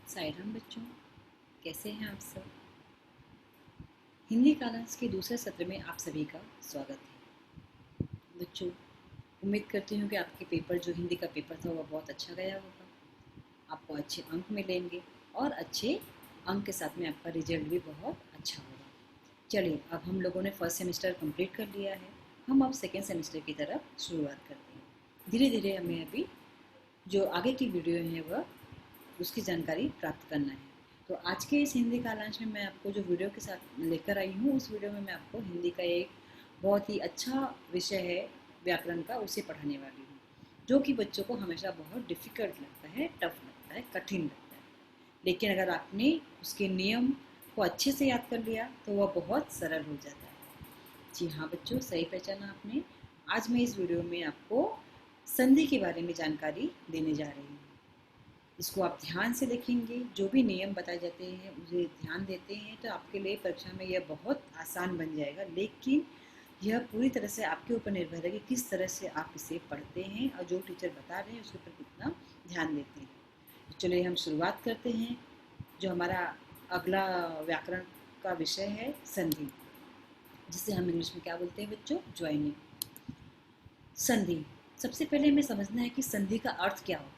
साई राम बच्चों, कैसे हैं आप सब। हिंदी कालांश के दूसरे सत्र में आप सभी का स्वागत है। बच्चों, उम्मीद करती हूँ कि आपके पेपर जो हिंदी का पेपर था वह बहुत अच्छा गया होगा। आपको अच्छे अंक मिलेंगे और अच्छे अंक के साथ में आपका रिजल्ट भी बहुत अच्छा होगा। चलिए, अब हम लोगों ने फर्स्ट सेमेस्टर कंप्लीट कर लिया है। हम अब सेकेंड सेमेस्टर की तरफ शुरुआत करते हैं। धीरे धीरे हमें अभी जो आगे की वीडियो है वह उसकी जानकारी प्राप्त करना है। तो आज के इस हिंदी कालांश में मैं आपको जो वीडियो के साथ लेकर आई हूँ, उस वीडियो में मैं आपको हिंदी का एक बहुत ही अच्छा विषय है व्याकरण का, उसे पढ़ाने वाली हूँ, जो कि बच्चों को हमेशा बहुत डिफ़िकल्ट लगता है, टफ लगता है, कठिन लगता है। लेकिन अगर आपने उसके नियम को अच्छे से याद कर लिया तो वह बहुत सरल हो जाता है। जी हाँ बच्चों, सही पहचाना आपने। आज मैं इस वीडियो में आपको संधि के बारे में जानकारी देने जा रही हूँ। इसको आप ध्यान से देखेंगे, जो भी नियम बताए जाते हैं उसे ध्यान देते हैं तो आपके लिए परीक्षा में यह बहुत आसान बन जाएगा। लेकिन यह पूरी तरह से आपके ऊपर निर्भर है कि किस तरह से आप इसे पढ़ते हैं और जो टीचर बता रहे हैं उसके ऊपर कितना ध्यान देते हैं। तो चलिए हम शुरुआत करते हैं। जो हमारा अगला व्याकरण का विषय है संधि, जिसे हम इंग्लिश में क्या बोलते हैं बच्चों, ज्वाइनिंग। संधि, सबसे पहले हमें समझना है कि संधि का अर्थ क्या होता है।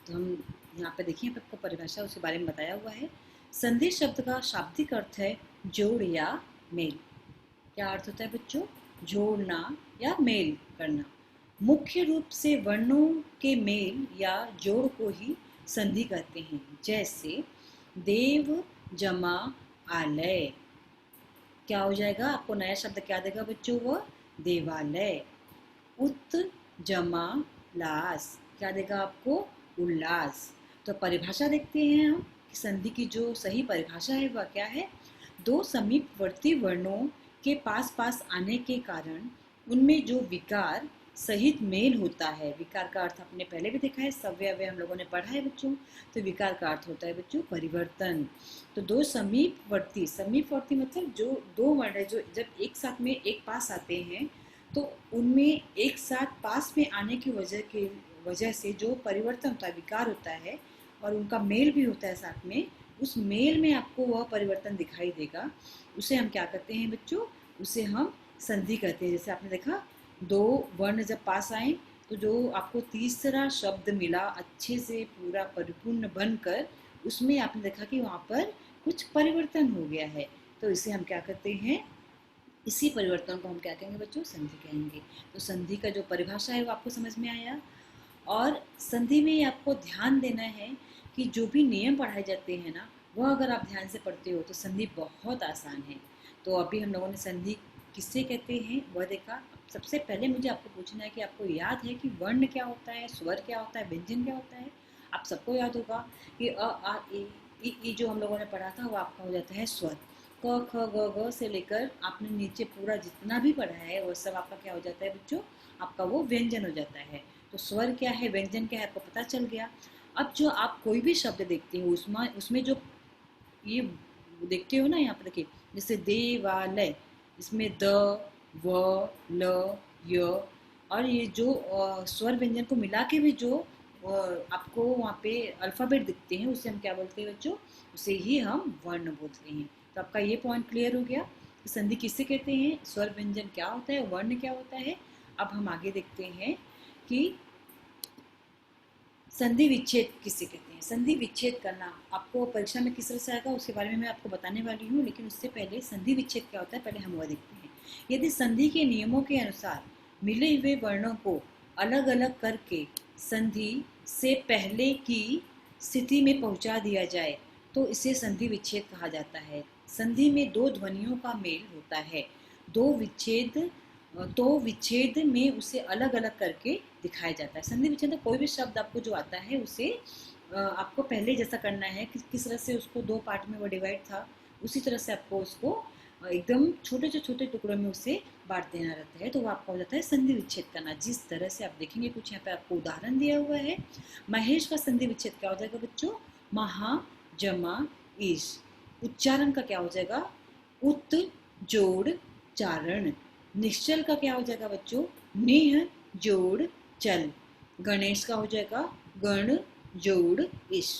तो हम यहाँ पे देखिए, आपको परिभाषा उसके बारे में बताया हुआ है। संधि शब्द का शाब्दिक अर्थ है जोड़ या मेल। क्या अर्थ होता है बच्चों? जोड़ना या मेल करना। मुख्य रूप से वर्णों के मेल या जोड़ को ही संधि कहते हैं। जैसे देव जमा आलय, क्या हो जाएगा? आपको नया शब्द क्या देगा बच्चों? वह देवालय। उत जमा लास, क्या देगा आपको? उल्लास। तो परिभाषा देखते हैं हम कि संधि की जो सही परिभाषा है वह क्या है। दो समीपवर्ती वर्णों के पास पास आने के कारण उनमें जो विकार सहित मेल होता है। विकार का अर्थ आपने पहले भी देखा है, सव्य अव्यय हम लोगों ने पढ़ा है बच्चों। तो विकार का अर्थ होता है बच्चों परिवर्तन। तो दो समीपवर्ती, समीपवर्ती मतलब जो दो वर्ण है जो जब एक साथ में एक पास आते हैं तो उनमें एक साथ पास में आने की वजह से जो परिवर्तन होता है, विकार होता है और उनका मेल भी होता है साथ में, उस मेल में आपको वह परिवर्तन दिखाई देगा। उसे हम क्या कहते हैं बच्चों? उसे हम संधि कहते हैं। जैसे आपने देखा, दो वर्ण जब पास आए तो जो आपको तीसरा शब्द मिला अच्छे से पूरा परिपूर्ण बनकर, उसमें आपने देखा कि वहाँ पर कुछ परिवर्तन हो गया है। तो इसे हम क्या कहते हैं? इसी परिवर्तन को हम क्या कहेंगे बच्चों? संधि कहेंगे। तो संधि का जो परिभाषा है वो आपको समझ में आया। और संधि में आपको ध्यान देना है कि जो भी नियम पढ़ाए जाते हैं ना, वह अगर आप ध्यान से पढ़ते हो तो संधि बहुत आसान है। तो अभी हम लोगों ने संधि किससे कहते हैं वह देखा। सबसे पहले मुझे आपको पूछना है कि आपको याद है कि वर्ण क्या होता है, स्वर क्या होता है, व्यंजन क्या होता है। आप सबको याद होगा कि अ आ ई जो हम लोगों ने पढ़ा था वो आपका हो जाता है स्वर। क ख ग घ से लेकर आपने नीचे पूरा जितना भी पढ़ा है वो सब आपका क्या हो जाता है बच्चों? आपका वो व्यंजन हो जाता है। तो स्वर क्या है, व्यंजन क्या है, आपको पता चल गया। अब जो आप कोई भी शब्द देखते हो उसमें उसमें जो ये देखते हो ना, यहाँ पर देखिए, जैसे देवालय, इसमें द, व, ल, य और ये जो स्वर व्यंजन को मिला के भी जो आपको वहाँ पे अल्फ़ाबेट दिखते हैं उसे हम क्या बोलते हैं बच्चों? उसे ही हम वर्ण बोलते हैं। तो आपका ये पॉइंट क्लियर हो गया कि संधि किससे कहते हैं, स्वर व्यंजन क्या होता है, वर्ण क्या होता है। अब हम आगे देखते हैं कि संधि विच्छेद किसे कहते हैं। संधि विच्छेद करना आपको परीक्षा में किस तरह से आएगा उसके बारे में मैं आपको बताने वाली हूँ, लेकिन उससे पहले संधि विच्छेद क्या होता है पहले हम वह देखते हैं। यदि संधि के नियमों के अनुसार मिले हुए वर्णों को अलग अलग करके संधि से पहले की स्थिति में पहुंचा दिया जाए तो इसे संधि विच्छेद कहा जाता है। संधि में दो ध्वनियों का मेल होता है। दो विच्छेद तो विच्छेद में उसे अलग अलग करके दिखाया जाता है। संधि विच्छेद में कोई भी शब्द आपको जो आता है उसे आपको पहले जैसा करना है कि किस तरह से उसको दो पार्ट में वो डिवाइड था, उसी तरह से आपको उसको एकदम छोटे से छोटे टुकड़ों में उसे बांट देना रहता है। तो वो आपका हो जाता है संधि विच्छेद करना। जिस तरह से आप देखेंगे, कुछ यहाँ पे आपको उदाहरण दिया हुआ है। महेश का संधि विच्छेद क्या हो जाएगा बच्चों? महा जमा ईश। उच्चारण का क्या हो जाएगा? उत जोड़ चारण। निश्चल का क्या हो जाएगा बच्चों? निह जोड़ चल। गणेश का हो जाएगा गण जोड़ इश।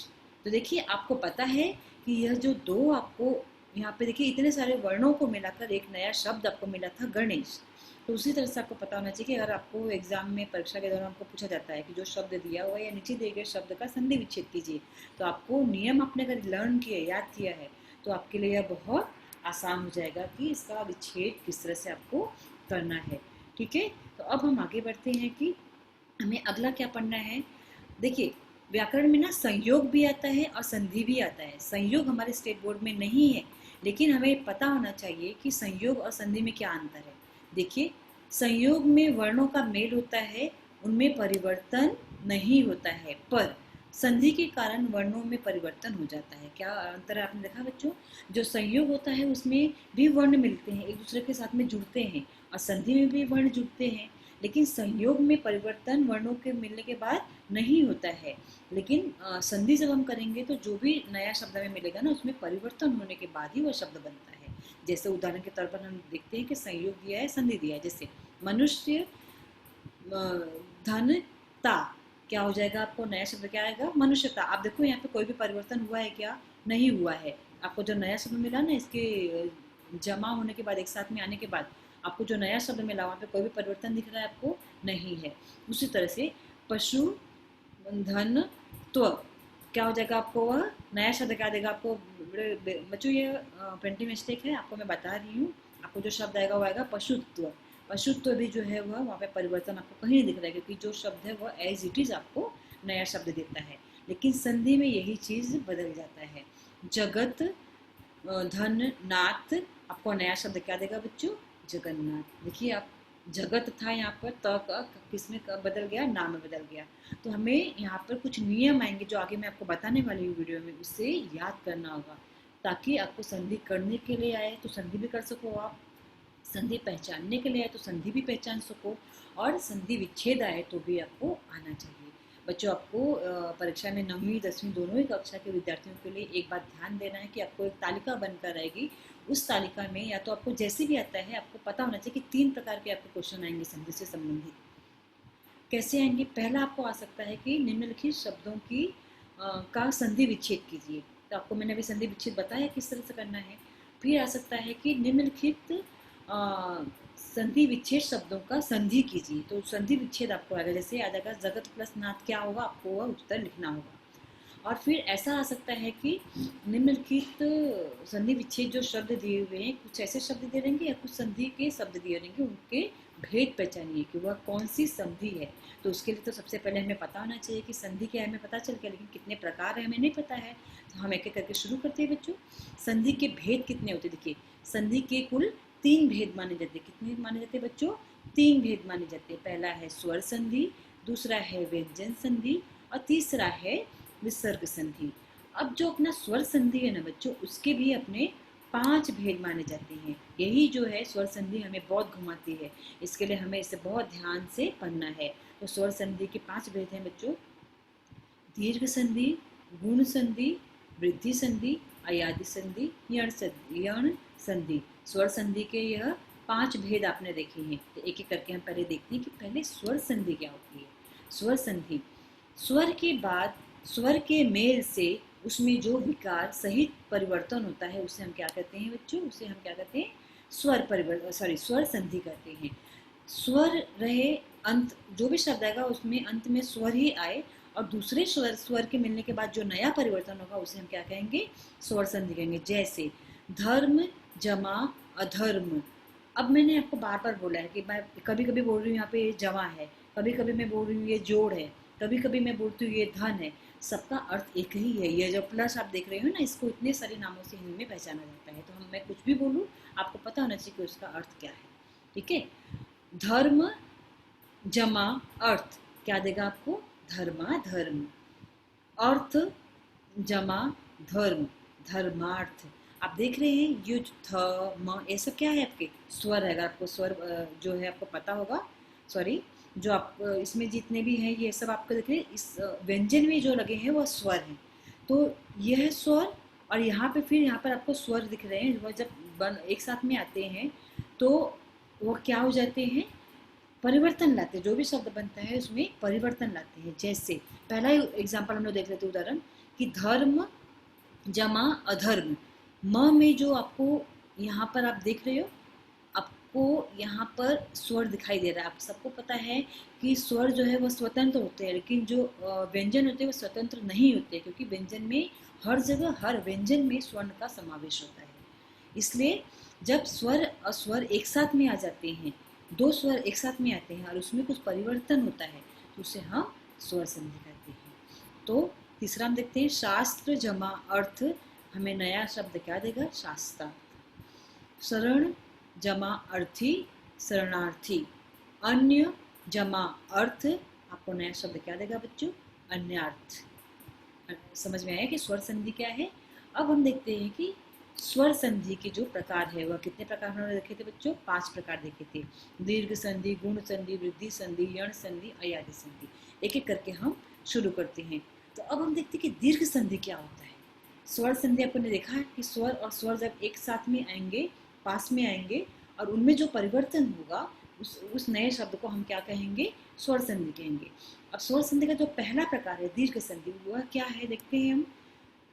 तो देखिए आपको पता है कि यह जो दो आपको यहाँ पे देखिए इतने सारे वर्णों को मिलाकर एक नया शब्द आपको मिला था गणेश। तो उसी तरह से आपको पता होना चाहिए कि अगर आपको एग्जाम में परीक्षा के दौरान आपको पूछा जाता है कि जो शब्द दिया हुआ है या नीचे दिए गए शब्द का संधि विच्छेद कीजिए, तो आपको नियम आपने अगर लर्न किया, याद किया है, तो आपके लिए यह बहुत आसान हो जाएगा कि इसका विच्छेद किस तरह से आपको करना है। ठीक है, तो अब हम आगे बढ़ते हैं कि हमें अगला क्या पढ़ना है। देखिए व्याकरण में ना संयोग भी आता है और संधि भी आता है। संयोग हमारे स्टेट बोर्ड में नहीं है, लेकिन हमें पता होना चाहिए कि संयोग और संधि में क्या अंतर है। देखिए संयोग में वर्णों का मेल होता है, उनमें परिवर्तन नहीं होता है, पर संधि के कारण वर्णों में परिवर्तन हो जाता है। क्या अंतर है आपने देखा बच्चों? जो संयोग होता है उसमें भी वर्ण मिलते हैं, एक दूसरे के साथ में जुड़ते हैं, और संधि में भी वर्ण जुड़ते हैं, लेकिन संयोग में परिवर्तन वर्णों के मिलने के बाद नहीं होता है। लेकिन संधि जब हम करेंगे तो जो भी नया शब्द हमें मिलेगा ना, उसमें परिवर्तन होने के बाद ही वह शब्द बनता है। जैसे उदाहरण के तौर पर हम देखते हैं कि संयोग दिया है, संधि दिया है। जैसे मनुष्य धन ता, क्या हो जाएगा? आपको नया शब्द क्या आएगा? मनुष्यता। आप देखो यहाँ पे कोई भी परिवर्तन हुआ है क्या? नहीं हुआ है। आपको जो नया शब्द मिला ना, इसके जमा होने के बाद, एक साथ में आने के बाद आपको जो नया शब्द मिला, वहाँ पे कोई भी परिवर्तन दिख रहा है आपको? नहीं है। उसी तरह से पशु धन त्व, क्या हो जाएगा? आपको वह नया शब्द क्या देगा आपको? बच्चों ये प्रिंटिंग मिस्टेक है, आपको मैं बता रही हूँ। आपको जो शब्द आएगा वो आएगा पशुत्व। पशुत्व भी जो है वह वहाँ पे परिवर्तन आपको कहीं नहीं दिख रहा है, क्योंकि जो शब्द है वह एज इट इज आपको नया शब्द देता है। लेकिन संधि में यही चीज बदल जाता है। जगत धन नाथ, आपको नया शब्द क्या देगा बच्चों? जगन्नाथ। देखिए आप, जगत था यहाँ पर, त का किसमें बदल गया? नाम में बदल गया। तो हमें यहाँ पर कुछ नियम आएंगे जो आगे मैं आपको बताने वाली हूँ वीडियो में, उससे याद करना होगा, ताकि आपको संधि करने के लिए आए तो संधि भी कर सको आप, संधि पहचानने के लिए आए तो संधि भी पहचान सको, और संधि विच्छेद आए तो भी आपको आना चाहिए। बच्चों आपको परीक्षा में 9वीं 10वीं दोनों ही कक्षा के विद्यार्थियों के लिए एक बात ध्यान देना है कि आपको एक तालिका बनकर आएगी। उस तालिका में या तो आपको जैसे भी आता है, आपको पता होना चाहिए कि 3 प्रकार के आपको क्वेश्चन आएंगे संधि से संबंधित। कैसे आएंगे? पहला आपको आ सकता है कि निम्नलिखित शब्दों की का संधि विच्छेद कीजिए। तो आपको मैंने अभी संधि विच्छेद बताया किस तरह से करना है। फिर आ सकता है कि निम्नलिखित संधि विच्छेद शब्दों का संधि कीजिए। तो संधि विच्छेद आपको आएगा, जैसे आ जाएगा जगत प्लस नाथ, क्या होगा? आपको वह उत्तर लिखना होगा। और फिर ऐसा आ सकता है कि निम्नलिखित संधि विच्छेद जो शब्द दिए हुए हैं, कुछ ऐसे शब्द दे देंगे या कुछ संधि के शब्द दिए रहेंगे, उनके भेद पहचानिए कि वह कौन सी संधि है। तो उसके लिए तो सबसे पहले हमें पता होना चाहिए कि संधि क्या है, हमें पता चल गया, लेकिन कितने प्रकार है हमें नहीं पता है। तो हम एक एक करके शुरू करते हैं बच्चों। संधि के भेद कितने होते हैं? देखिए संधि के कुल 3 भेद माने जाते हैं। कितने माने जाते हैं बच्चों? 3 भेद माने जाते हैं। पहला है स्वर संधि, दूसरा है व्यंजन संधि, और तीसरा है विसर्ग संधि। अब जो अपना स्वर संधि है ना बच्चों, उसके भी अपने 5 भेद माने जाते हैं। यही जो है स्वर संधि हमें बहुत घुमाती है, इसके लिए हमें इसे बहुत ध्यान से पढ़ना है। तो स्वर संधि के 5 भेद हैं बच्चों: दीर्घ संधि, गुण संधि, वृद्धि संधि, अयादि संधि, यण संधि। स्वर संधि के यह 5 भेद आपने देखे हैं। तो एक एक करके हम पहले देखते हैं कि पहले स्वर संधि क्या होती है। स्वर संधि, स्वर के बाद स्वर के मेल से उसमें जो विकार सहित परिवर्तन होता है, उसे हम क्या कहते हैं बच्चों? उसे हम क्या कहते हैं? स्वर परिवर्तन, सॉरी स्वर संधि कहते हैं। स्वर रहे, अंत जो भी शब्द आएगा उसमें अंत में स्वर ही आए, और दूसरे स्वर के मिलने के बाद जो नया परिवर्तन होगा उसे हम क्या कहेंगे? स्वर संधि कहेंगे। जैसे धर्म जमा अधर्म। अब मैंने आपको बार बार बोला है कि मैं कभी कभी बोल रही हूँ यहाँ पे जमा है, कभी कभी मैं बोल रही हूँ ये जोड़ है, कभी कभी मैं बोलती हूँ ये धन है। सबका अर्थ एक ही है। ये जो प्लस आप देख रहे हो ना, इसको इतने सारे नामों से हिंदी में पहचाना जाता है। तो हम, मैं कुछ भी बोलूँ, आपको पता होना चाहिए कि उसका अर्थ क्या है। ठीक है, धर्म जमा अर्थ क्या देगा आपको? धर्मा धर्म। अर्थ जमा धर्म, धर्मार्थ। आप देख रहे हैं युज थ म, ये सब क्या है? आपके स्वर है। अगर आपको स्वर जो है आपको पता होगा, सॉरी, जो आप इसमें जितने भी हैं ये सब आपको देख रहे हैं, इस व्यंजन में जो लगे हैं वो स्वर हैं। तो यह स्वर, और यहाँ पे फिर यहाँ पर आपको स्वर दिख रहे हैं, वह जब एक साथ में आते हैं तो वो क्या हो जाते हैं? परिवर्तन लाते हैं। जो भी शब्द बनता है उसमें परिवर्तन लाते हैं। जैसे पहला एग्जाम्पल हम लोग देख लेते हैं, उदाहरण कि धर्म जमा अधर्म। म में जो आपको यहाँ पर आप देख रहे हो, आपको यहाँ पर स्वर दिखाई दे रहा है। आप सबको पता है कि स्वर जो है वो स्वतंत्र होते हैं, लेकिन जो व्यंजन होते हैं वो स्वतंत्र नहीं होते, क्योंकि व्यंजन में हर जगह हर व्यंजन में स्वर्ण का समावेश होता है। इसलिए जब स्वर और स्वर एक साथ में आ जाते हैं, दो स्वर एक साथ में आते हैं और उसमें कुछ परिवर्तन होता है, तो उसे हम स्वर संधि कहते हैं। तो तीसरा हम देखते हैं शास्त्र जमा अर्थ। हमें नया शब्द क्या देगा? शास्त्र। शरण जमा अर्थी, शरणार्थी। अन्य जमा अर्थ, आपको नया शब्द क्या देगा बच्चों? अन्यार्थ। समझ में आया कि स्वर संधि क्या है? अब हम देखते हैं कि स्वर संधि के जो प्रकार है वह कितने प्रकार हमने देखे थे बच्चों? 5 प्रकार देखे थे। दीर्घ संधि, गुण संधि, वृद्धि संधि, यण संधि, अयादि संधि। एक एक करके हम शुरू करते हैं। तो अब हम देखते हैं कि दीर्घ संधि क्या होता है। स्वर संधि आपने देखा है कि स्वर और स्वर जब एक साथ में आएंगे, पास में आएंगे, और उनमें जो परिवर्तन होगा उस नए शब्द को हम क्या कहेंगे? स्वर संधि कहेंगे। अब स्वर संधि का जो पहला प्रकार है दीर्घ संधि, वह क्या है देखते हैं हम।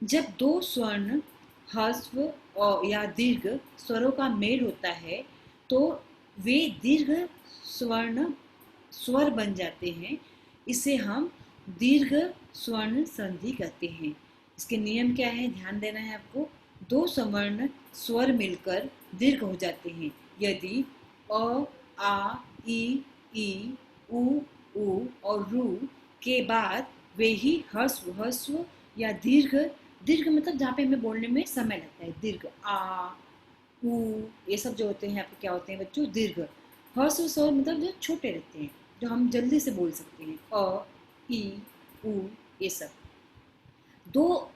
जब दो स्वर्ण ह्रस्व और या दीर्घ स्वरों का मेल होता है तो वे दीर्घ स्वर्ण स्वर बन जाते हैं। इसे हम दीर्घ स्वर्ण संधि कहते हैं। इसके नियम क्या है, ध्यान देना है आपको। दो सवर्ण स्वर मिलकर दीर्घ हो जाते हैं यदि अ, आ, ई, उ और रू के बाद वे ही ह्रस्व ह्रस्व या दीर्घ, दीर्घ मतलब जहाँ पे हमें बोलने में समय लगता है, दीर्घ आ, उ, ये सब जो होते हैं आपके क्या होते हैं बच्चों? दीर्घ। ह्रस्व स्वर मतलब जो छोटे रहते हैं, जो हम जल्दी से बोल सकते हैं, अ, ई, उ, ये सब। दो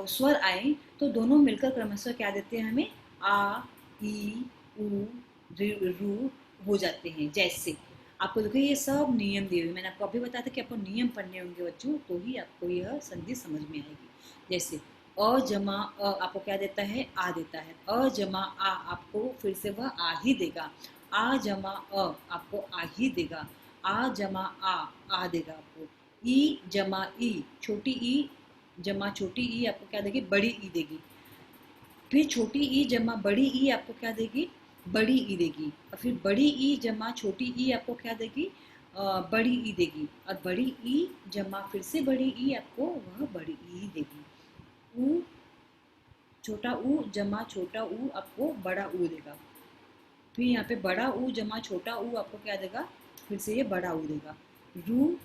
स्वर आए तो दोनों मिलकर क्रमशः क्या देते हैं हमें? आ, ई, उ, रू हो जाते हैं। जैसे आपको देखो ये सब नियम दिए हुए, मैंने आपको अभी बताया था कि आपको नियम पढ़ने होंगे बच्चों, तो ही आपको यह संधि समझ में आएगी। जैसे अ जमा अ आपको क्या देता है? आ देता है। अ जमा आ आपको फिर से वह आ ही देगा। आ जमा अ आपको आ ही देगा। आ जमा आ देगा आपको। ई जमा ई, छोटी ई जमा छोटी ई आपको क्या देगी? बड़ी ई देगी। फिर छोटी ई जमा बड़ी ई आपको क्या देगी? बड़ी ई देगी। और फिर बड़ी ई जमा छोटी ई आपको क्या देगी? बड़ी ई देगी। और बड़ी ई जमा फिर से बड़ी ई आपको वह बड़ी ई देगी। ऊ छोटा ऊ जमा छोटा ऊ आपको बड़ा ऊ देगा। फिर यहाँ पे बड़ा ऊ जमा छोटा ऊ आपको क्या देगा? फिर से ये बड़ा ऊ देगा। रू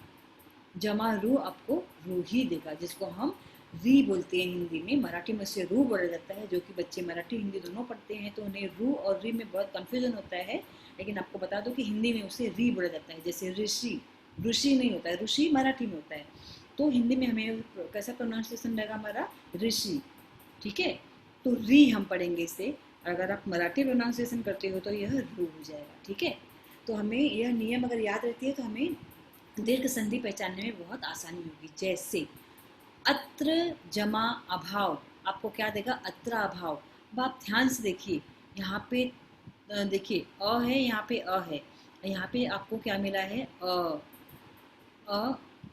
जमा रू आपको रू ही देगा, जिसको हम री बोलते हैं हिंदी में। मराठी में से रू बोला जाता है, जो कि बच्चे मराठी हिंदी दोनों पढ़ते हैं तो उन्हें रू और री में बहुत कंफ्यूजन होता है। लेकिन आपको बता दो कि हिंदी में उसे री बोला जाता है। जैसे ऋषि, ऋषि नहीं होता है, ऋषि मराठी में होता है। तो हिंदी में हमें कैसा प्रोनाउंसिएशन रहेगा हमारा? ऋषि। ठीक है, तो री हम पढ़ेंगे इसे। अगर आप मराठी प्रोनाउंसिएशन करते हो तो यह रू हो जाएगा। ठीक है, तो हमें यह नियम अगर याद रहती है तो हमें दीर्घ संधि पहचानने में बहुत आसानी होगी। जैसे अत्र जमा अभाव आपको क्या देगा? अत्र अभाव। अब आप ध्यान से देखिए, यहाँ पे देखिए अ है, यहाँ पे अ है, यहाँ पे आपको क्या मिला है?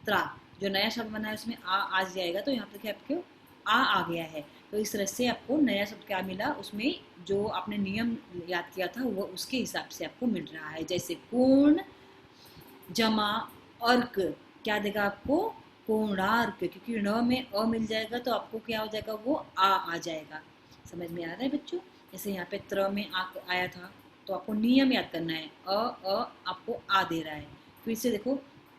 त्रा। जो नया शब्द बना है उसमें आ जाएगा, तो यहाँ पे क्या आपको आ गया है। तो इस तरह से आपको नया शब्द क्या मिला? उसमें जो आपने नियम याद किया था वो उसके हिसाब से आपको मिल रहा है। जैसे पूर्ण जमा अर्क क्या देगा आपको? कोणार्क। क्योंकि न में अ मिल जाएगा तो आपको क्या हो जाएगा? वो आ जाएगा। समझ में आ रहा है बच्चों? जैसे यहाँ पे त्र में आ आया था तो आपको नियम याद करना है। आपको आ दे रहा है। फिर से देखो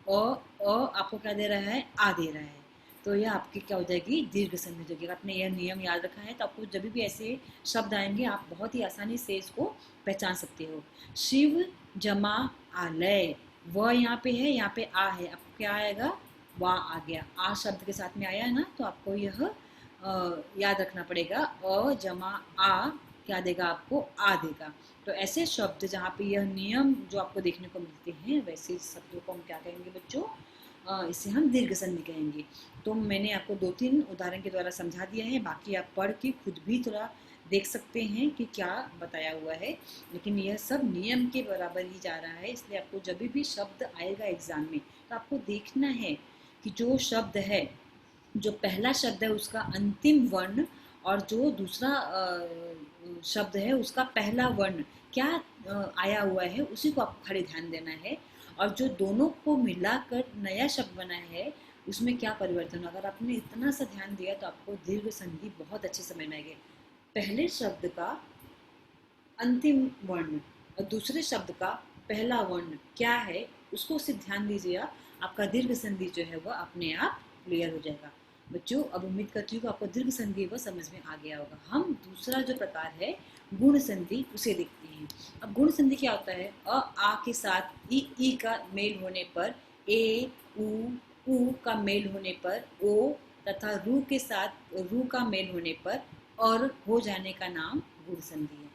आपको क्या दे रहा है? आ दे रहा है। तो यह आपकी क्या हो जाएगी? दीर्घ संधि हो जाएगी। आपने यह नियम याद रखा है तो आपको जब भी ऐसे शब्द आएंगे आप बहुत ही आसानी से इसको पहचान सकते हो। शिव जमा आलय, वह यहाँ पे है, यहाँ पे आ है, आपको क्या आएगा? वाह आ गया। आ शब्द के साथ में आया है ना, तो आपको यह याद रखना पड़ेगा। अ जमा आ क्या देगा आपको? आ देगा। तो ऐसे शब्द जहाँ पे यह नियम जो आपको देखने को मिलते हैं वैसे शब्दों को हम क्या कहेंगे बच्चों? इसे हम दीर्घ संधि कहेंगे। तो मैंने आपको 2-3 उदाहरण के द्वारा समझा दिया है, बाकी आप पढ़ के खुद भी थोड़ा देख सकते हैं कि क्या बताया हुआ है। लेकिन यह सब नियम के बराबर ही जा रहा है, इसलिए आपको जब भी शब्द आएगा एग्जाम में तो आपको देखना है कि जो शब्द है जो पहला शब्द है उसका अंतिम वर्ण और जो दूसरा शब्द है उसका पहला वर्ण क्या आया हुआ है, उसी को आपको खाली ध्यान देना है। और जो दोनों को मिलाकर नया शब्द बना है उसमें क्या परिवर्तन। अगर आपने इतना सा ध्यान दिया तो आपको दीर्घ संधि बहुत अच्छे समझ में आएगी। पहले शब्द का अंतिम वर्ण और दूसरे शब्द का पहला वर्ण क्या है उसको सिर्फ ध्यान दीजिए, आपका दीर्घ संधि जो है वह अपने आप क्लियर हो जाएगा। बच्चों, अब उम्मीद करती हूँ कि आपको दीर्घ संधि वह समझ में आ गया होगा। हम दूसरा जो प्रकार है गुण संधि उसे देखते हैं। अब गुण संधि क्या होता है? अ आ के साथ ई का मेल होने पर, ए उ का मेल होने पर, ओ तथा रू के साथ रू का मेल होने पर और हो जाने का नाम गुण संधि है।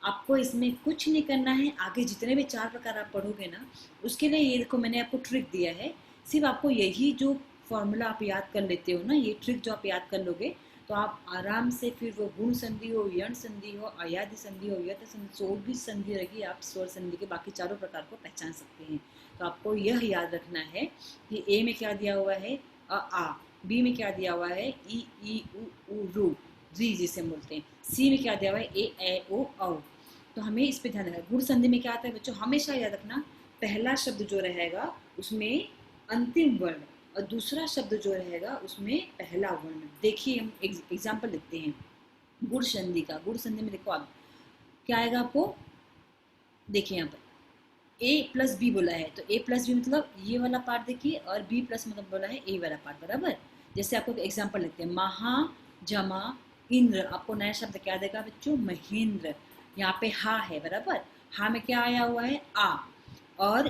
आपको इसमें कुछ नहीं करना है। आगे जितने भी 4 प्रकार आप पढ़ोगे ना, उसके लिए ये देखो मैंने आपको ट्रिक दिया है। सिर्फ आपको यही जो फॉर्मूला आप याद कर लेते हो ना, ये ट्रिक जो आप याद कर लोगे तो आप आराम से फिर वो गुण संधि हो, यण संधि हो, अयादि संधि हो, यत संधि, जो भी संधि रहेगी आप स्वर संधि के बाकी चारों प्रकार को पहचान सकते हैं। तो आपको यह याद रखना है कि ए में क्या दिया हुआ है? आ। बी में क्या दिया हुआ है? ई उ रू, जी जिसे बोलते हैं। सी में क्या दिया हुआ है? ए ओ औ। तो हमें इस पे ध्यान रखना है। गुण संधि में क्या आता है बच्चों? हमेशा याद रखना, पहला शब्द जो रहेगा उसमें अंतिम वर्ण और दूसरा शब्द जो रहेगा उसमें पहला वर्ण। देखिए हम एग्जाम्पल लिखते हैं गुण संधि का। गुण संधि में देखो आप क्या आएगा आपको, देखिए यहाँ पर ए प्लस बी बोला है तो ए प्लस बी मतलब ये वाला पार्ट देखिए, और बी प्लस मतलब बोला है ए वाला पार्ट, बराबर। जैसे आपको एग्जाम्पल लिखते हैं महा जमा इंद्र, आपको नया शब्द क्या देगा बच्चों? महेंद्र। यहाँ पे हा है, बराबर। हा में क्या आया हुआ है? आ। और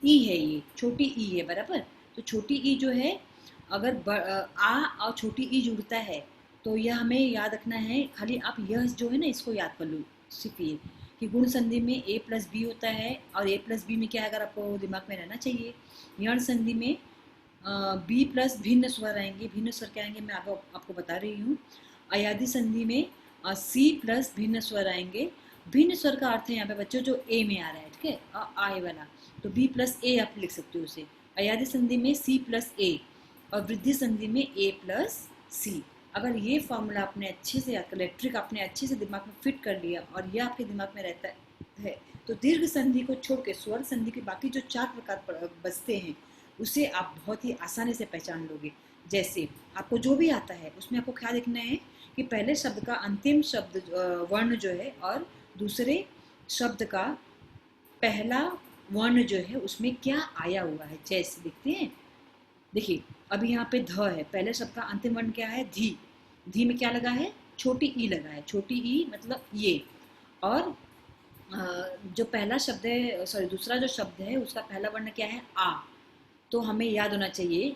ई है, ये छोटी ई है, बराबर। तो छोटी ई जो है अगर आ और छोटी ई जुड़ता है तो यह हमें याद रखना है। खाली आप यह जो है ना इसको याद कर लो, सिर्फ ये कि गुण संधि में ए प्लस बी होता है और ए प्लस बी में क्या है अगर आपको दिमाग में रहना चाहिए। यण संधि में बी प्लस भिन्न स्वर आएंगे। भिन्न स्वर क्या आएंगे मैं आपको बता रही हूँ। अयादि संधि में सी प्लस भिन्न स्वर आएंगे। भिन्न स्वर का अर्थ है यहाँ पे बच्चों जो ए में आ रहा है, ठीक है, आए वाला, तो बी प्लस ए आप लिख सकते हो उसे। अयादि संधि में सी प्लस ए और वृद्धि संधि में ए प्लस सी। अगर ये फॉर्मूला आपने अच्छे से याद कर लिया, ट्रिक आपने अच्छे से दिमाग में फिट कर लिया और यह आपके दिमाग में रहता है तो दीर्घ संधि को छोड़ के स्वर संधि के बाकी जो 4 प्रकार बचते हैं उसे आप बहुत ही आसानी से पहचान लोगे। जैसे आपको जो भी आता है उसमें आपको क्या देखना है कि पहले शब्द का अंतिम शब्द वर्ण जो है और दूसरे शब्द का पहला वर्ण जो है उसमें क्या आया हुआ है। जैसे देखते हैं, देखिए अभी यहाँ पे ध है, पहले शब्द का अंतिम वर्ण क्या है? धी। धी में क्या लगा है? छोटी ई लगा है। छोटी ई मतलब ये। और जो पहला शब्द है, सॉरी दूसरा जो शब्द है उसका पहला वर्ण क्या है? आ। तो हमें याद होना चाहिए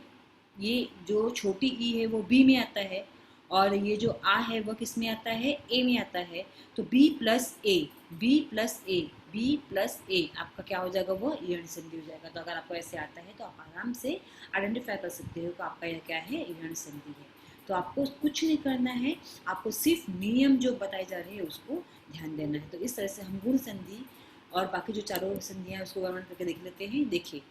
ये जो छोटी ई है वो बी में आता है और ये जो आ है वो किस में आता है? ए में आता है। तो बी प्लस ए, बी प्लस ए, बी प्लस ए आपका क्या हो जाएगा? वो यण संधि हो जाएगा। तो अगर आपको ऐसे आता है तो आप आराम से आइडेंटिफाई कर सकते हो कि आपका यह क्या है? यण संधि है। तो आपको कुछ नहीं करना है, आपको सिर्फ नियम जो बताए जा रहे हैं उसको ध्यान देना है। तो इस तरह से हम गुण संधि और बाकी जो चारों संधियाँ हैं उसको वर्णन करके देख लेते हैं। देखिए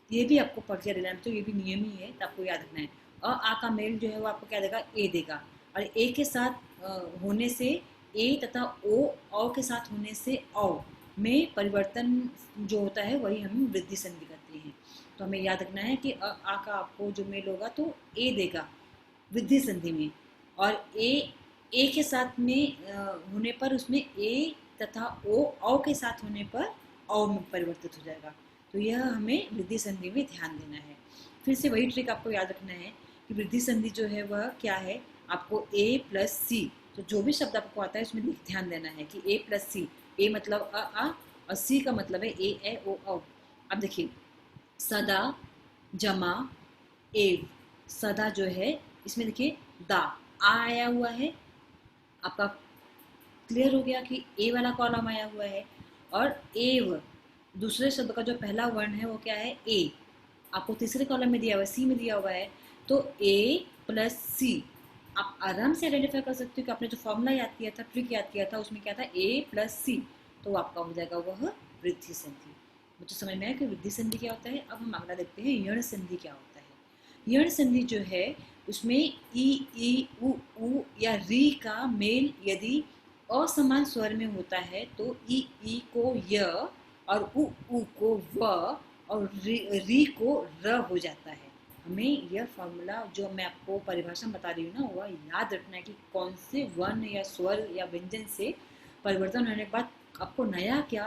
ये भी आपको पढ़ के रहना है, तो ये भी नियम ही है, तो आपको याद रखना है। अ आ का मेल जो है वो आपको क्या देगा? ए देगा। और ए के साथ होने से ए तथा ओ के साथ होने से औ में परिवर्तन जो होता है वही हम वृद्धि संधि करते हैं। तो हमें याद रखना है कि अ आ का आपको जो मेल होगा तो ए देगा वृद्धि संधि में, और ए के साथ में होने पर उसमें ए तथा औ के साथ होने पर औ में परिवर्तित हो जाएगा। तो यह हमें वृद्धि संधि में ध्यान देना है। फिर से वही ट्रिक आपको याद रखना है कि वृद्धि संधि जो है वह क्या है? आपको ए प्लस सी, तो जो भी शब्द आपको आता है उसमें ध्यान देना है कि ए प्लस सी। ए मतलब आ और सी का मतलब है ए ओ औ। अब देखिए सदा जमा एव, सदा जो है इसमें देखिए दा आ आया हुआ है। आपका क्लियर हो गया कि ए वाला कॉलम आया हुआ है। और एव दूसरे शब्द का जो पहला वर्ण है वो क्या है? ए। आपको तीसरे कॉलम में दिया हुआ है, सी में दिया हुआ है, तो ए प्लस सी आप आराम से आइडेंटिफाई कर सकते हो कि आपने जो फॉर्मूला याद किया था, ट्रिक याद किया था, उसमें क्या था? ए प्लस सी। तो आपका हो जाएगा वह वृद्धि संधि। मुझे समझ में आया कि वृद्धि संधि क्या होता है। अब हम अगला देखते हैं यण संधि क्या होता है। यण संधि जो है उसमें ई उ या री का मेल यदि असमान स्वर में होता है तो ई को य और उ को व और री को र हो जाता है। हमें यह फॉर्मूला जो मैं आपको परिभाषा बता रही हूँ ना, वह याद रखना है कि कौन से वर्ण या स्वर या व्यंजन से परिवर्तन होने के बाद आपको नया क्या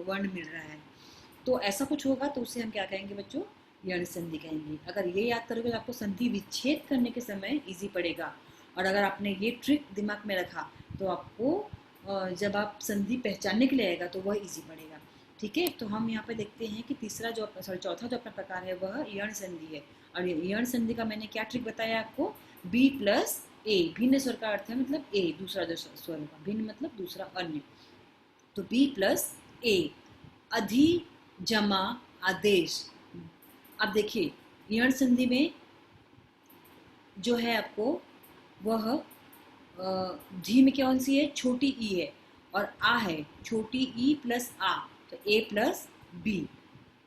वर्ण मिल रहा है। तो ऐसा कुछ होगा तो उसे हम क्या कहेंगे बच्चों, यण संधि कहेंगे। अगर ये याद करोगे तो आपको संधि विच्छेद करने के समय इजी पड़ेगा। और अगर आपने ये ट्रिक दिमाग में रखा तो आपको जब आप संधि पहचानने के लिए आएगा तो वह इजी पड़ेगा। ठीक है, तो हम यहाँ पे देखते हैं कि चौथा जो अपना प्रकार है वह यण संधि है। और यण संधि का मैंने क्या ट्रिक बताया आपको, बी प्लस ए, भिन्न स्वर का अर्थ है मतलब ए, दूसरा जो स्वर होगा, भिन्न मतलब दूसरा अन्य, तो बी प्लस ए, अधि जमा आदेश। अब देखिए यण संधि में जो है आपको वह धी में कौन सी है, छोटी ई है, और आ है छोटी ई प्लस आ, तो ए प्लस बी,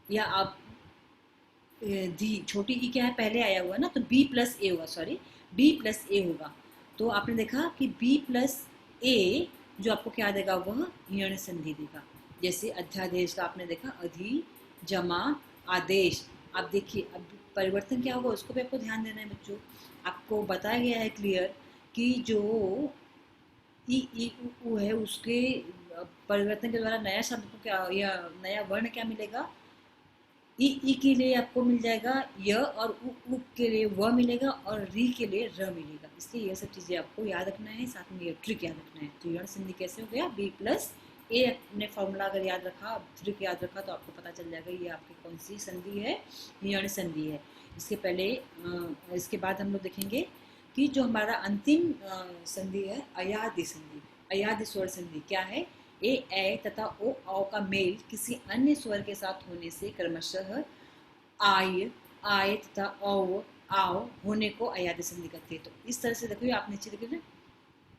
या आप धी छोटी ई क्या है पहले आया हुआ ना, तो बी प्लस ए होगा, सॉरी बी प्लस ए होगा। तो आपने देखा कि बी प्लस ए जो आपको क्या देगा, वह यण संधि देगा। जैसे अध्यादेश का आपने देखा, अधि जमा आदेश। आप देखिए अब परिवर्तन क्या होगा उसको भी आपको ध्यान देना है बच्चों। आपको बताया गया है क्लियर कि जो ई उ है उसके परिवर्तन के द्वारा नया शब्द को क्या या नया वर्ण क्या मिलेगा, ई के लिए आपको मिल जाएगा य, और उ के लिए व मिलेगा, और री के लिए र मिलेगा। इसलिए ये सब चीज़ें आपको याद रखना है, साथ में ये ट्रिक याद रखना है। तो यण संधि कैसे हो गया, बी प्लस ए अपने फॉर्मूला अगर याद रखा, ट्रिक याद रखा, तो आपको पता चल जाएगा ये आपकी कौन सी संधि है, यण संधि है। इसके पहले इसके बाद हम लोग देखेंगे कि जो हमारा अंतिम संधि है अयादि संधि। अयादि स्वर संधि क्या है, ए तथा ओ औ का मेल किसी अन्य स्वर के साथ होने से क्रमशः आय तथा औ आओ होने को अयादि संधि कहते हैं। तो इस तरह से देखिए, आप नीचे देखिए ना,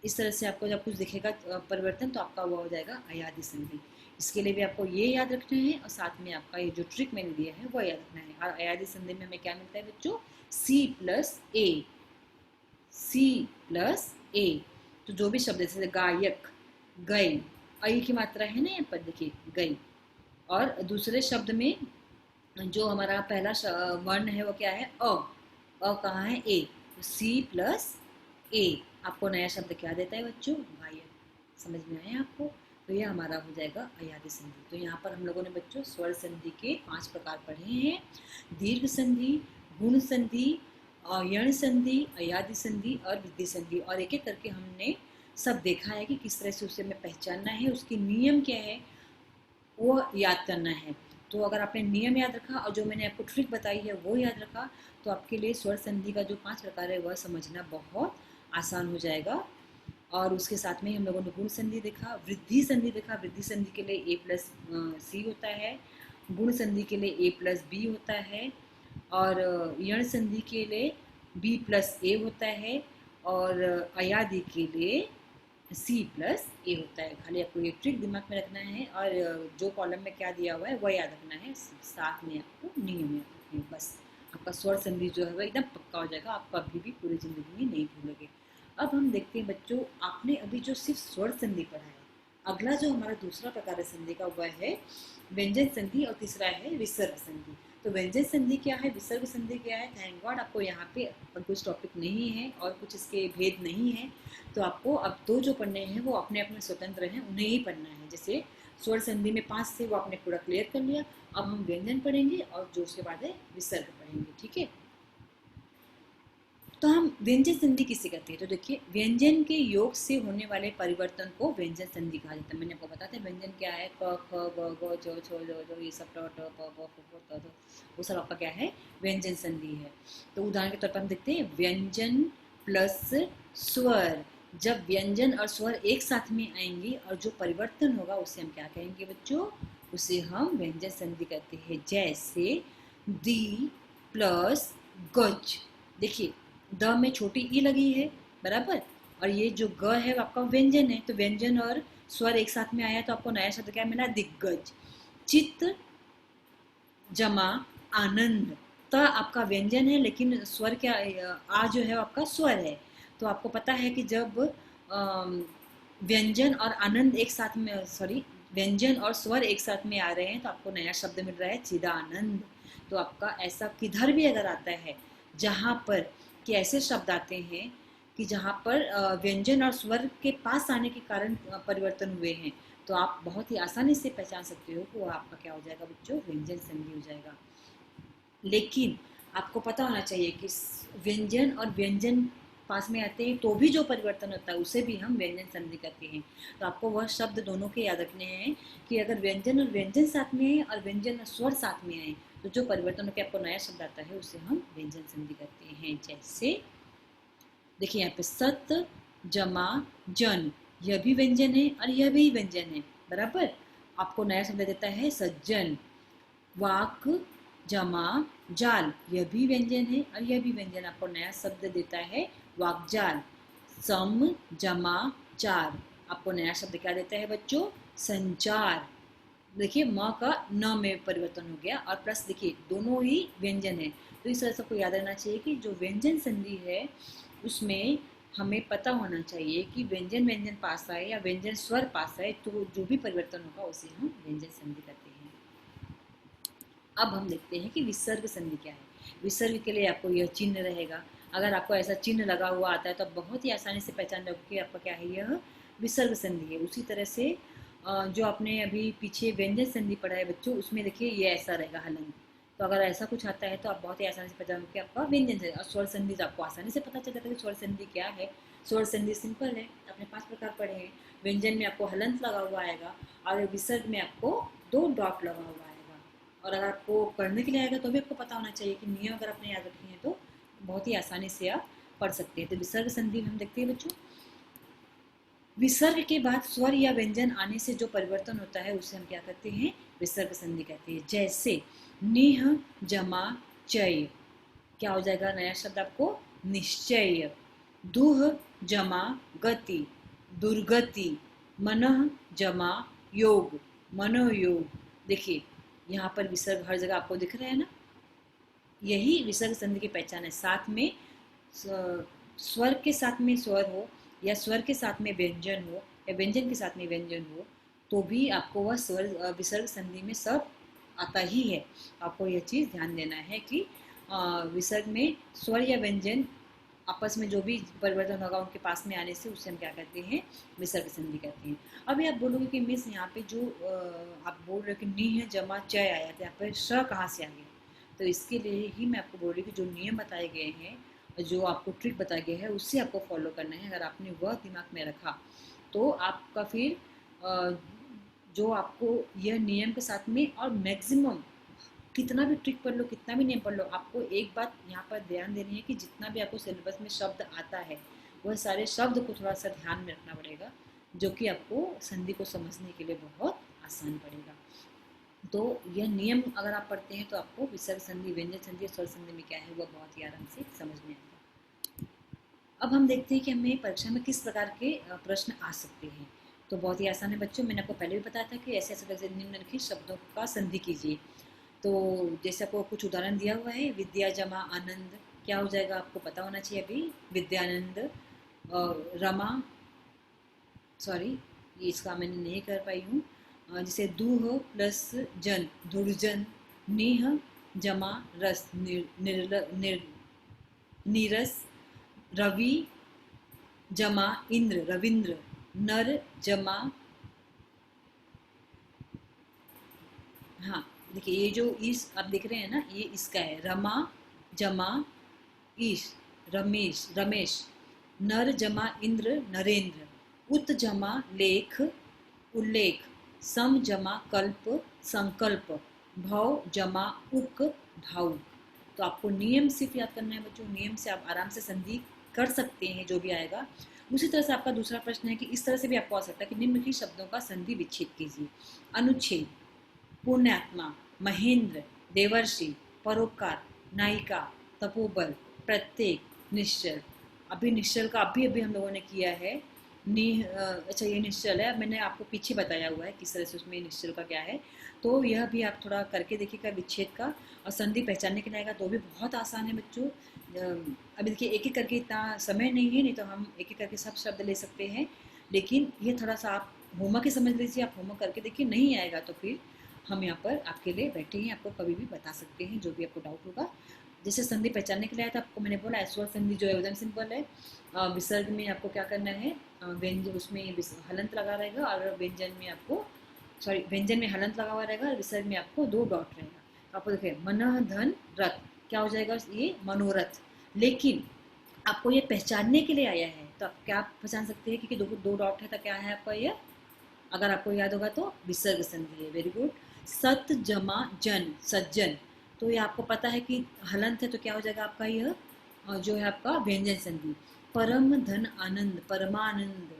इस तरह से आपको जब कुछ दिखेगा परिवर्तन तो आपका वो हो जाएगा अयादि संधि। इसके लिए भी आपको ये याद रखना है, और साथ में आपका ये जो ट्रिक मैंने दिया है वो याद रखना है। और अयादि संधि में हमें क्या मिलता है बच्चों, सी प्लस ए, सी प्लस ए। तो जो भी शब्द जैसे गायक, गई, आई की मात्रा है ना यहाँ पर देखिए, गई। और दूसरे शब्द में जो हमारा पहला वर्ण है वो क्या है, अ कहाँ है, ए, तो सी प्लस ए आपको नया शब्द क्या देता है बच्चों, गायक। समझ में आया आपको। तो ये हमारा हो जाएगा अयादि संधि। तो यहाँ पर हम लोगों ने बच्चों स्वर संधि के 5 प्रकार पढ़े हैं, दीर्घ संधि, गुण संधि, यण संधि, अयादि संधि और वृद्धि संधि। और एक एक करके हमने सब देखा है कि किस तरह से उसे हमें पहचानना है, उसके नियम क्या है वो याद करना है। तो अगर आपने नियम याद रखा और जो मैंने आपको ट्रिक बताई है वो याद रखा, तो आपके लिए स्वर संधि का जो 5 प्रकार है वह समझना बहुत आसान हो जाएगा। और उसके साथ में हम लोगों ने गुण संधि देखा, वृद्धि संधि देखा। वृद्धि संधि के लिए ए प्लस सी होता है, गुण संधि के लिए ए प्लस बी होता है, और यण संधि के लिए बी प्लस ए होता है, और अयादि के लिए सी प्लस ए होता है। खाली आपको ये ट्रिक दिमाग में रखना है, और जो कॉलम में क्या दिया हुआ है वह याद रखना है, साथ में आपको नियम याद रखने हैं। बस आपका स्वर संधि जो है वह एकदम पक्का हो जाएगा, आप कभी भी पूरी ज़िंदगी में नहीं भूलोगे। अब हम देखते हैं बच्चों, आपने अभी जो सिर्फ स्वर संधि पढ़ा है, अगला जो हमारा दूसरा प्रकार है संधि का वह है व्यंजन संधि, और तीसरा है विसर्ग संधि। तो व्यंजन संधि क्या है, विसर्ग संधि क्या है, थैंक गॉड आपको यहाँ पे कुछ टॉपिक नहीं है और कुछ इसके भेद नहीं है। तो आपको अब 2 जो पढ़ने हैं वो अपने अपने स्वतंत्र हैं, उन्हें ही पढ़ना है। जैसे स्वर संधि में 5 थे वो आपने पूरा क्लियर कर लिया। अब हम व्यंजन पढ़ेंगे और जो उसके बाद है विसर्ग पढ़ेंगे, ठीक है। तो हम व्यंजन संधि किसे कहते हैं, तो देखिए व्यंजन के योग से होने वाले परिवर्तन को व्यंजन संधि कहा जाता है। मैंने आपको बताया था व्यंजन क्या है, क ख ग घ च छ ज ज, ये सब ट ट प प फ फ त थ, वो सब आपका क्या है, व्यंजन संधि है। तो उदाहरण के तौर पर हम देखते हैं व्यंजन प्लस स्वर। जब व्यंजन और स्वर एक साथ में आएंगे और जो परिवर्तन होगा उसे हम क्या कहेंगे बच्चों, उसे हम व्यंजन संधि कहते हैं। जैसे दी प्लस गज, देखिए द में छोटी ई लगी है बराबर, और ये जो ग है वो आपका व्यंजन है, तो व्यंजन और स्वर एक साथ में आया तो आपको नया शब्द क्या मिला, दिग्गज। चित्त जमा आनंद, त आपका व्यंजन है, लेकिन स्वर क्या, आ जो है आपका स्वर है। तो आपको पता है कि जब व्यंजन और आनंद एक साथ में, सॉरी, व्यंजन और स्वर एक साथ में आ रहे हैं तो आपको नया शब्द मिल रहा है चिदानंद। तो आपका ऐसा किधर भी अगर आता है जहाँ पर कि ऐसे शब्द आते हैं कि जहाँ पर व्यंजन और स्वर के पास आने के कारण परिवर्तन हुए हैं, तो आप बहुत ही आसानी से पहचान सकते हो कि वो आपका क्या हो जाएगा बच्चों, व्यंजन संधि हो जाएगा। लेकिन आपको पता होना चाहिए कि व्यंजन और व्यंजन पास में आते हैं तो भी जो परिवर्तन होता है उसे भी हम व्यंजन संधि कहते हैं। तो आपको वह शब्द दोनों के याद रखने हैं कि अगर व्यंजन और व्यंजन साथ में है और व्यंजन और स्वर साथ में आए तो जो परिवर्तन होकर आपको नया शब्द आता है उसे हम व्यंजन संधि कहते हैं। जैसे देखिए यहाँ पे सत जमा जन, यह भी व्यंजन है और यह भी व्यंजन है, बराबर। आपको नया शब्द देता है सज्जन। वाक जमा जाल, यह भी व्यंजन है और यह भी व्यंजन, आपको नया शब्द देता है वाकजाल। सम जमा चार, आपको नया शब्द क्या देता है बच्चों, संचार। देखिए म का न में परिवर्तन हो गया और प्लस देखिए दोनों ही व्यंजन है। तो इस तरह से आपको याद रहना चाहिए कि जो व्यंजन संधि है उसमें हमें पता होना चाहिए कि व्यंजन व्यंजन पास आए या व्यंजन स्वर पास आए तो जो भी परिवर्तन होगा उसे हम व्यंजन संधि कहते हैं। अब हम देखते हैं कि विसर्ग संधि क्या है। विसर्ग के लिए आपको यह चिन्ह रहेगा। अगर आपको ऐसा चिन्ह लगा हुआ आता है तो आप बहुत ही आसानी से पहचान लोगे कि आपका क्या है, यह विसर्ग संधि है। उसी तरह से जो आपने अभी पीछे व्यंजन संधि पढ़ा है बच्चों, उसमें देखिए ये ऐसा रहेगा हलन। तो अगर ऐसा कुछ आता है तो आप बहुत ही आसानी से पहचान कि आपका व्यंजन है। और स्वर संधि तो आपको आसानी से पता चल जाता है कि स्वर संधि क्या है। स्वर संधि सिंपल है, आपने 5 प्रकार पढ़े हैं। व्यंजन में आपको हलंत लगा हुआ आएगा और विसर्ग में आपको 2 डॉट लगा हुआ आएगा। और अगर आपको पढ़ने के लिए आएगा तो भी आपको पता होना चाहिए कि नियम अगर आपने याद रखे हैं तो बहुत ही आसानी से आप पढ़ सकते हैं। तो विसर्ग संधि में हम देखते हैं बच्चों, विसर्ग के बाद स्वर या व्यंजन आने से जो परिवर्तन होता है उसे हम क्या कहते हैं, विसर्ग संधि कहते हैं। जैसे निह जमा चय, क्या हो जाएगा नया शब्द आपको, निश्चय। दुह जमा गति, दुर्गति। मनः जमा योग, मनोयोग। देखिए यहाँ पर विसर्ग हर जगह आपको दिख रहा है ना, यही विसर्ग संधि की पहचान है। साथ में स्वर के साथ में स्वर हो या स्वर के साथ में व्यंजन हो या व्यंजन के साथ में व्यंजन हो तो भी आपको वह स्वर विसर्ग संधि में सब आता ही है। आपको यह चीज़ ध्यान देना है कि विसर्ग में स्वर या व्यंजन आपस में जो भी परिवर्तन होगा उनके पास में आने से उससे हम क्या कहते हैं, विसर्ग संधि कहते हैं। अभी आप बोलोगे कि मिस यहाँ पे जो आप बोल रहे हो कि निह जमा चय आया था, यहाँ पर श कहाँ से आ गया। तो इसके लिए ही मैं आपको बोल रही हूँ कि जो नियम बताए गए हैं, जो आपको ट्रिक बताया गया है उससे आपको फॉलो करना है। अगर आपने वह दिमाग में रखा तो आपका फिर जो आपको यह नियम के साथ में और मैक्सिमम कितना भी ट्रिक पढ़ लो, कितना भी नियम पढ़ लो, आपको एक बात यहाँ पर ध्यान देनी है कि जितना भी आपको सिलेबस में शब्द आता है वह सारे शब्द को थोड़ा सा ध्यान में रखना पड़ेगा, जो कि आपको संधि को समझने के लिए बहुत आसान पड़ेगा। तो यह नियम अगर आप पढ़ते हैं तो आपको विसर्ग संधि, व्यंजन संधि और स्वर संधि में क्या है वह बहुत ही आराम से समझ में आएगा। अब हम देखते हैं कि हमें परीक्षा में किस प्रकार के प्रश्न आ सकते हैं। तो बहुत ही आसान है बच्चों, मैंने आपको पहले भी बताया था कि ऐसे ऐसे तरह से निम्नलिखित शब्दों का संधि कीजिए। तो जैसे आपको कुछ उदाहरण दिया हुआ है, विद्या जमा आनंद, क्या हो जाएगा आपको पता होना चाहिए अभी, विद्यानंद। रमा, सॉरी ये इसका मैंने नहीं कर पाई हूँ। जैसे दूह प्लस जन, दुर्जन। नेह जमा रस, नीरस। रवि जमा इंद्र, रविंद्र। नर जमा, हाँ देखिए ये जो इस आप देख रहे हैं ना, ये इसका है। रमा जमा ईश, रमेश, रमेश। नर जमा इंद्र, नरेंद्र। उत जमा लेख, उल्लेख। सम जमा कल्प, संकल्प। भव जमा उक, भाव। तो आपको नियम सिर्फ याद करना है बच्चों, नियम से आप आराम से संधि कर सकते हैं जो भी आएगा। उसी तरह से आपका दूसरा प्रश्न है कि इस तरह से भी आपको आ सकता है कि निम्नलिखित शब्दों का संधि विच्छेद कीजिए। अनुच्छेद, पुण्यात्मा, महेंद्र, देवर्षि, परोपकार, नायिका, तपोबल, प्रत्येक, निश्चल। अभी निश्चल का अभी अभी हम लोगों ने किया है अच्छा, ये निश्चल है। अब मैंने आपको पीछे बताया हुआ है किस तरह से उसमें निश्चल का क्या है, तो यह भी आप थोड़ा करके देखिएगा विच्छेद का। और संधि पहचानने के लिए आएगा तो भी बहुत आसान है बच्चों। अभी देखिए एक एक करके इतना समय नहीं है, नहीं तो हम एक एक करके सब शब्द ले सकते हैं, लेकिन ये थोड़ा सा आप होमवर्क ही समझ लीजिए। आप होमवर्क करके देखिए, नहीं आएगा तो फिर हम यहाँ पर आपके लिए बैठे हैं, आपको कभी भी बता सकते हैं जो भी आपको डाउट होगा। जैसे संधि पहचानने के लिए आया था, आपको मैंने बोला स्वर संधि जो है एकदम सिंपल है। विसर्ग में आपको क्या करना है, व्यंजन उसमें हलंत लगा रहेगा, और व्यंजन में आपको व्यंजन में हलंत लगा हुआ रहेगा, और विसर्ग में आपको 2 डॉट रहेगा। तो आपको देखिए मन धन रथ, क्या हो जाएगा ये मनोरथ। लेकिन आपको ये पहचानने के लिए आया है, तो आप क्या पहचान सकते हैं, क्योंकि दो डॉट है तो क्या है आपका ये, अगर आपको याद होगा तो विसर्ग संधि है। Very good. सत जमा जन, सज्जन, तो ये आपको पता है कि हलंत है, तो क्या हो जाएगा आपका यह जो है आपका व्यंजन संधि। परम धन आनंद, परमानंद,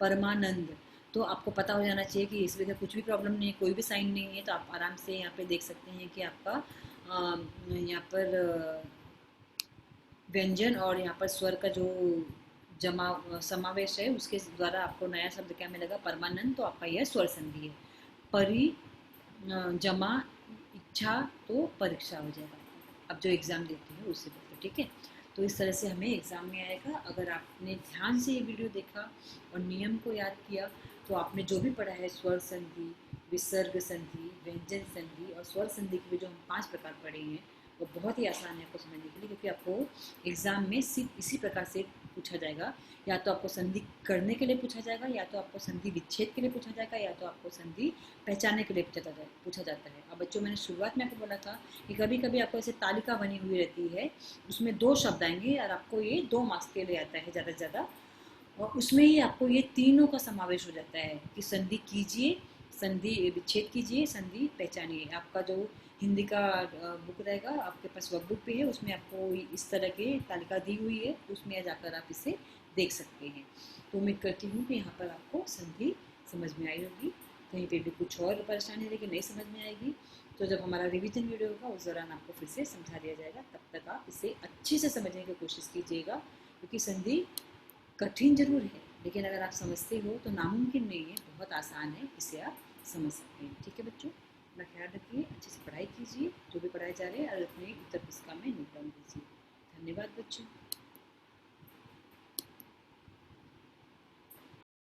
परमानंद, तो आपको पता हो जाना चाहिए कि इसमें कुछ भी प्रॉब्लम नहीं है, कोई भी साइन नहीं है, तो आप आराम से यहाँ पे देख सकते हैं कि आपका यहाँ पर व्यंजन और यहाँ पर स्वर का जो जमा समावेश है, उसके द्वारा आपको नया शब्द क्या मिलेगा, परमानंद, तो आपका यह स्वर संधि है। परि जमा इच्छा, तो परीक्षा हो जाएगा। अब जो एग्ज़ाम देते हैं उससे बोलते, ठीक है। तो इस तरह से हमें एग्ज़ाम में आएगा। अगर आपने ध्यान से ये वीडियो देखा और नियम को याद किया, तो आपने जो भी पढ़ा है स्वर संधि, विसर्ग संधि, व्यंजन संधि और स्वर संधि के भी जो हम 5 प्रकार पढ़े हैं, वो बहुत ही आसान है आपको समझने के लिए, क्योंकि आपको एग्ज़ाम में सिर्फ इसी प्रकार से पूछा जाएगा। या तो आपको संधि करने के लिए पूछा जाएगा, या तो आपको संधि विच्छेद के लिए पूछा जाएगा, या तो आपको संधि पहचानने के लिए पूछा जाता है। अब बच्चों, मैंने शुरुआत में आपको बोला था कि कभी कभी आपको ऐसे तालिका बनी हुई रहती है, उसमें 2 शब्द आएंगे और आपको ये 2 मार्क्स के लिए आता है ज़्यादा से ज़्यादा, और उसमें ही आपको ये तीनों का समावेश हो जाता है कि संधि कीजिए, संधि विच्छेद कीजिए, संधि पहचानिए। आपका जो हिंदी का बुक रहेगा, आपके पास वर्क बुक भी है, उसमें आपको इस तरह की तालिका दी हुई है, उसमें जाकर आप इसे देख सकते हैं। तो उम्मीद करती हूँ कि यहाँ पर आपको संधि समझ में आई होगी। कहीं पे भी कुछ और परेशानी रहेगी, नहीं समझ में आएगी, तो जब हमारा रिवीजन वीडियो होगा उस दौरान आपको फिर से समझा दिया जाएगा। तब तक आप इसे अच्छे से समझने की कोशिश कीजिएगा, क्योंकि संधि कठिन जरूर है, लेकिन अगर आप समझते हो तो नामुमकिन नहीं है, बहुत आसान है, इसे आप समझ सकते हैं। ठीक है बच्चों, अपना ख्याल रखिए, अच्छे से पढ़ाई कीजिए, जो भी पढ़ाए जा रहे हैं और अपने उत्तर पुस्तिका में नोट डाउन कीजिए। धन्यवाद बच्चों।